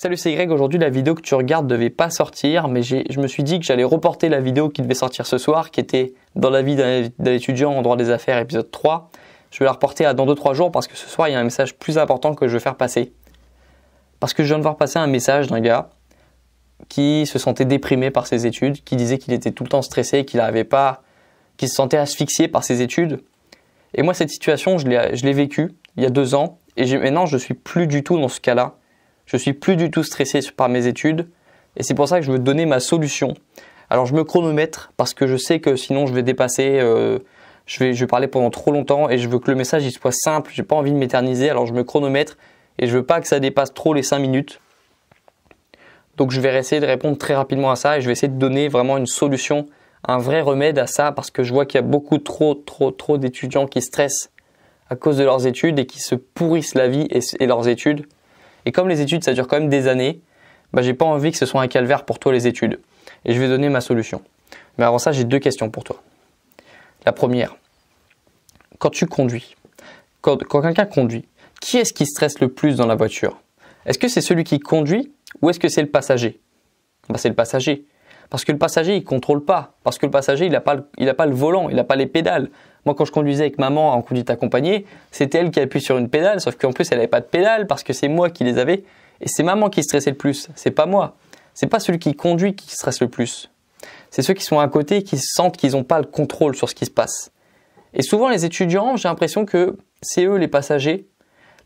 Salut, c'est Greg. Aujourd'hui, la vidéo que tu regardes devait pas sortir, mais je me suis dit que j'allais reporter la vidéo qui devait sortir ce soir, qui était dans la vie d'un étudiant en droit des affaires, épisode 3. Je vais la reporter à dans 2-3 jours parce que ce soir, il y a un message plus important que je veux faire passer. Parce que je viens de voir passer un message d'un gars qui se sentait déprimé par ses études, qui disait qu'il était tout le temps stressé, qu'il se sentait asphyxié par ses études. Et moi, cette situation, je l'ai vécue il y a 2 ans, et maintenant, je suis plus du tout dans ce cas-là. Je suis plus du tout stressé par mes études et c'est pour ça que je veux te donner ma solution. Alors je me chronomètre parce que je sais que sinon je vais dépasser, je vais parler pendant trop longtemps et je veux que le message il soit simple, j'ai pas envie de m'éterniser, alors je me chronomètre et je veux pas que ça dépasse trop les 5 minutes. Donc je vais essayer de répondre très rapidement à ça et je vais essayer de donner vraiment une solution, un vrai remède à ça parce que je vois qu'il y a beaucoup trop d'étudiants qui stressent à cause de leurs études et qui se pourrissent la vie et leurs études. Et comme les études, ça dure quand même des années, j'ai pas envie que ce soit un calvaire pour toi les études. Et je vais donner ma solution. Mais avant ça, j'ai 2 questions pour toi. La première, quand tu conduis, quand quelqu'un conduit, qui est-ce qui stresse le plus dans la voiture? Est-ce que c'est celui qui conduit ou est-ce que c'est le passager? C'est le passager. Parce que le passager, il contrôle pas. Parce que le passager, il a pas le volant, il n'a pas les pédales. Moi, quand je conduisais avec maman en conduite accompagnée, c'était elle qui appuyait sur une pédale, sauf qu'en plus, elle n'avait pas de pédale parce que c'est moi qui les avais. Et c'est maman qui stressait le plus, c'est pas moi. C'est pas celui qui conduit qui stresse le plus. C'est ceux qui sont à côté et qui sentent qu'ils n'ont pas le contrôle sur ce qui se passe. Et souvent, les étudiants, j'ai l'impression que c'est eux les passagers.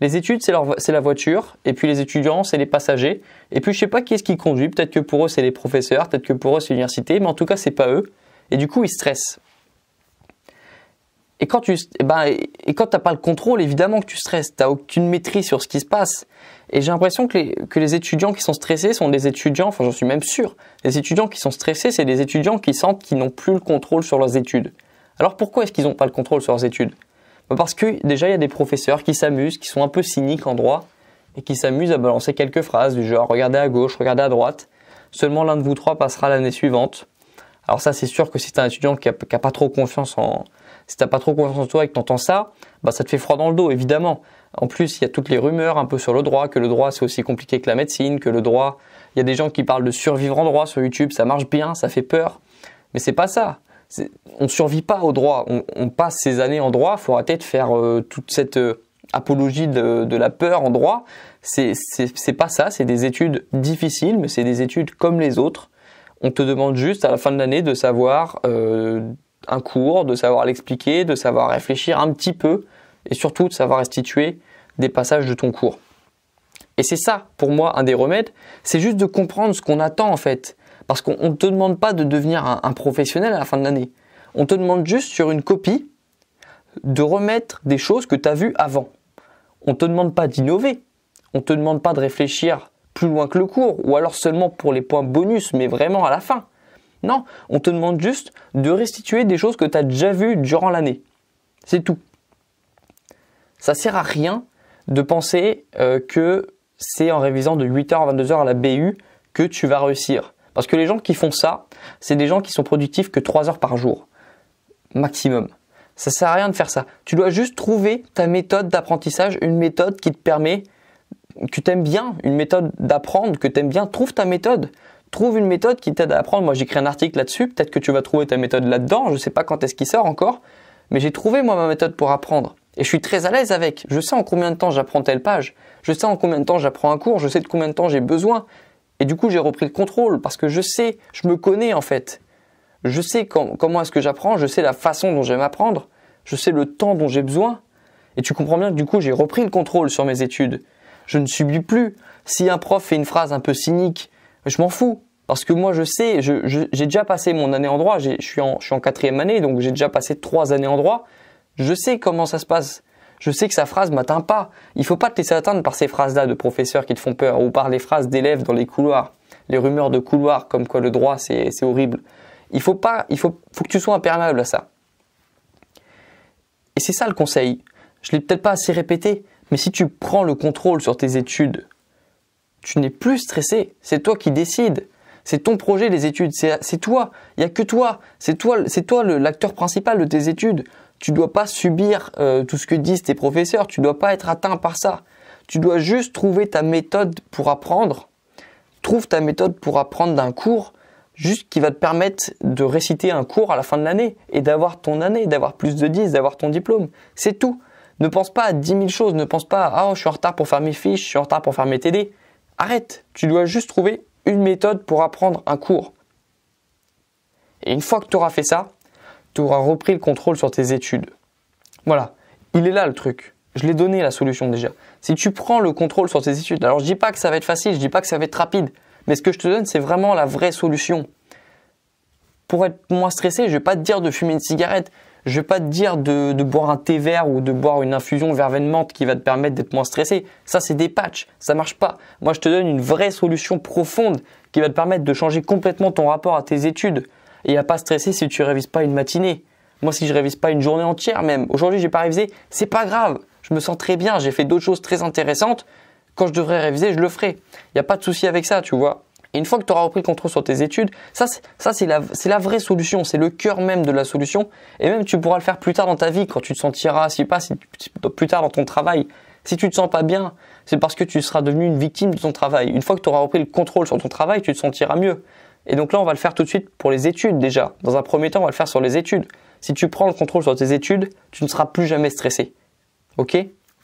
Les études, c'est la voiture, et puis les étudiants, c'est les passagers. Et puis, je sais pas qui est-ce qui conduit. Peut-être que pour eux, c'est les professeurs, peut-être que pour eux, c'est l'université, mais en tout cas, c'est pas eux. Et du coup, ils stressent. Et quand t'as pas le contrôle, évidemment que tu stresses. T'as aucune maîtrise sur ce qui se passe. Et j'ai l'impression que les étudiants qui sont stressés sont des étudiants, enfin, j'en suis même sûr. Les étudiants qui sont stressés, c'est des étudiants qui sentent qu'ils n'ont plus le contrôle sur leurs études. Alors, pourquoi est-ce qu'ils n'ont pas le contrôle sur leurs études? Parce que déjà, il y a des professeurs qui s'amusent, qui sont un peu cyniques en droit et qui s'amusent à balancer quelques phrases du genre « regardez à gauche, regardez à droite, seulement l'un de vous 3 passera l'année suivante ». Alors ça, c'est sûr que si tu es un étudiant qui a pas trop confiance si t'as pas trop confiance en toi et que t'entends ça, ça te fait froid dans le dos, évidemment. En plus, il y a toutes les rumeurs un peu sur le droit, que le droit c'est aussi compliqué que la médecine, que le droit, il y a des gens qui parlent de survivre en droit sur YouTube, ça marche bien, ça fait peur. Mais c'est pas ça. On survit pas au droit, on passe ces années en droit, faut arrêter de faire toute cette apologie de la peur en droit. C'est pas ça, c'est des études difficiles, mais c'est des études comme les autres. On te demande juste à la fin de l'année de savoir un cours, de savoir l'expliquer, de savoir réfléchir un petit peu et surtout de savoir restituer des passages de ton cours. Et c'est ça, pour moi, un des remèdes, c'est juste de comprendre ce qu'on attend en fait. Parce qu'on ne te demande pas de devenir un professionnel à la fin de l'année. On te demande juste sur une copie de remettre des choses que tu as vues avant. On ne te demande pas d'innover. On ne te demande pas de réfléchir plus loin que le cours ou alors seulement pour les points bonus, mais vraiment à la fin. Non, on te demande juste de restituer des choses que tu as déjà vues durant l'année. C'est tout. Ça sert à rien de penser que c'est en révisant de 8h à 22h à la BU que tu vas réussir. Parce que les gens qui font ça, c'est des gens qui sont productifs que 3 heures par jour. Maximum. Ça sert à rien de faire ça. Tu dois juste trouver ta méthode d'apprentissage, une méthode qui te permet, que tu aimes bien, une méthode d'apprendre que tu aimes bien. Trouve ta méthode. Trouve une méthode qui t'aide à apprendre. Moi, j'écris un article là-dessus. Peut-être que tu vas trouver ta méthode là-dedans. Je ne sais pas quand est-ce qu'il sort encore. Mais j'ai trouvé, moi, ma méthode pour apprendre. Et je suis très à l'aise avec. Je sais en combien de temps j'apprends telle page. Je sais en combien de temps j'apprends un cours. Je sais de combien de temps j'ai besoin. Et du coup, j'ai repris le contrôle parce que je sais, je me connais en fait. Je sais comment est-ce que j'apprends. Je sais la façon dont j'aime apprendre. Je sais le temps dont j'ai besoin. Et tu comprends bien que du coup, j'ai repris le contrôle sur mes études. Je ne subis plus. Si un prof fait une phrase un peu cynique, je m'en fous. Parce que moi, je sais, j'ai déjà passé mon année en droit. Je suis en 4e année, donc j'ai déjà passé 3 années en droit. Je sais comment ça se passe. Je sais que sa phrase m'atteint pas. Il faut pas te laisser atteindre par ces phrases-là de professeurs qui te font peur ou par les phrases d'élèves dans les couloirs, les rumeurs de couloirs comme quoi le droit c'est horrible. Il faut que tu sois imperméable à ça. Et c'est ça le conseil. Je l'ai peut-être pas assez répété, mais si tu prends le contrôle sur tes études, tu n'es plus stressé. C'est toi qui décides. C'est ton projet, les études. C'est toi. Il n'y a que toi. C'est toi l'acteur principal de tes études. Tu dois pas subir tout ce que disent tes professeurs. Tu dois pas être atteint par ça. Tu dois juste trouver ta méthode pour apprendre trouve ta méthode pour apprendre d'un cours juste qui va te permettre de réciter un cours à la fin de l'année et d'avoir ton année, d'avoir plus de 10, d'avoir ton diplôme. C'est tout. Ne pense pas à 10 000 choses. Ne pense pas à « oh, je suis en retard pour faire mes fiches, je suis en retard pour faire mes TD ». Arrête. Tu dois juste trouver une méthode pour apprendre un cours. Et une fois que tu auras fait ça, tu auras repris le contrôle sur tes études. Voilà. Il est là le truc. Je l'ai donné la solution déjà. Si tu prends le contrôle sur tes études, alors je dis pas que ça va être facile, je dis pas que ça va être rapide, mais ce que je te donne, c'est vraiment la vraie solution. Pour être moins stressé, je vais pas te dire de fumer une cigarette, je vais pas te dire de boire un thé vert ou de boire une infusion verveine menthe qui va te permettre d'être moins stressé. Ça, c'est des patchs, ça marche pas. Moi, je te donne une vraie solution profonde qui va te permettre de changer complètement ton rapport à tes études et à pas stresser si tu révises pas une matinée. Moi, si je révise pas une journée entière même, aujourd'hui, j'ai pas révisé, c'est pas grave. Je me sens très bien, j'ai fait d'autres choses très intéressantes. Quand je devrais réviser, je le ferai. Il n'y a pas de souci avec ça, tu vois. Et une fois que tu auras repris le contrôle sur tes études, ça c'est la vraie solution, c'est le cœur même de la solution. Et même tu pourras le faire plus tard dans ta vie, quand tu te sentiras, plus tard dans ton travail. Si tu te sens pas bien, c'est parce que tu seras devenu une victime de ton travail. Une fois que tu auras repris le contrôle sur ton travail, tu te sentiras mieux. Et donc là, on va le faire tout de suite pour les études déjà. Dans un premier temps, on va le faire sur les études. Si tu prends le contrôle sur tes études, tu ne seras plus jamais stressé. Ok ?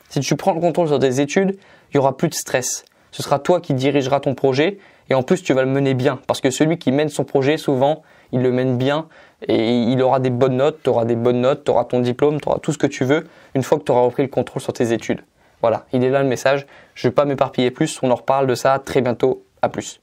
Si tu prends le contrôle sur tes études, il n'y aura plus de stress. Ce sera toi qui dirigeras ton projet et en plus tu vas le mener bien parce que celui qui mène son projet souvent il le mène bien et il aura des bonnes notes, tu auras des bonnes notes, tu auras ton diplôme, tu auras tout ce que tu veux une fois que tu auras repris le contrôle sur tes études. Voilà, il est là le message, je ne vais pas m'éparpiller plus, on en reparle de ça très bientôt, à plus.